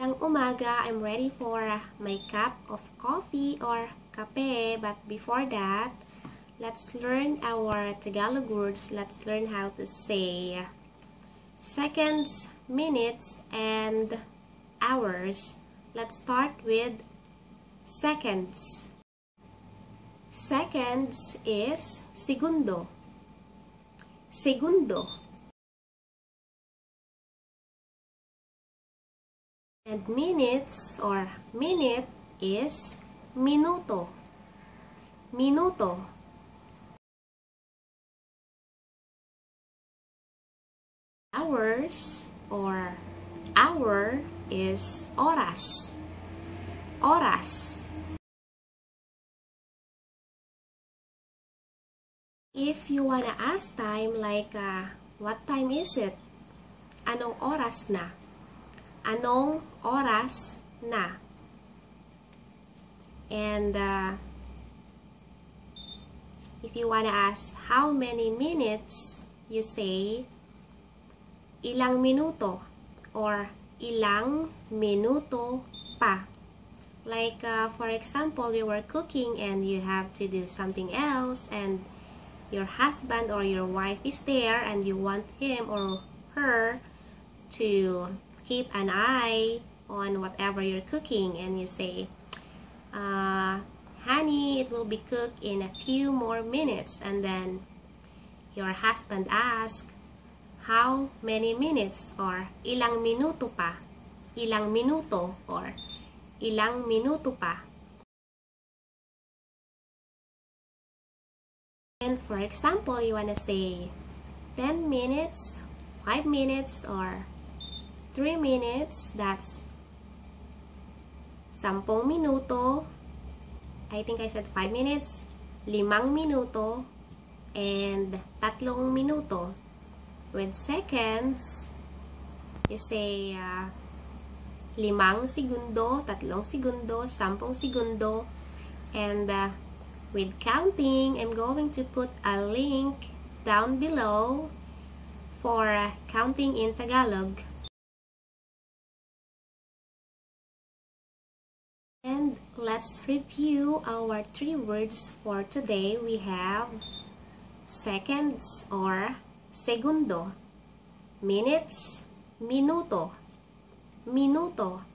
Magandang umaga. I'm ready for my cup of coffee or kape. But before that, let's learn our Tagalog words. Let's learn how to say seconds, minutes, and hours. Let's start with seconds. Seconds is segundo. Segundo. And minutes or minute is minuto. Minuto. Hours or hour is oras. Oras. If you wanna ask time like what time is it? Anong oras na? Anong oras na? And if you wanna ask how many minutes, you say ilang minuto or ilang minuto pa. Like for example, you were cooking and you have to do something else and your husband or your wife is there and you want him or her to keep an eye on whatever you're cooking, and you say, honey, it will be cooked in a few more minutes. And then your husband asks, how many minutes? Or ilang minuto pa? Ilang minuto or ilang minuto pa? And for example, you want to say 10 minutes, 5 minutes, or 3 minutes, that's 10 minuto. I think I said 5 minutes, 5 minuto, and 3 minuto. With seconds, you say 5 segundo, 3 segundo, 10 segundo, and with counting, I'm going to put a link down below for counting in Tagalog. And let's review our 3 words for today. We have seconds or segundo, minutes, minuto, minuto,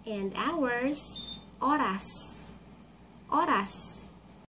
and hours, oras, oras.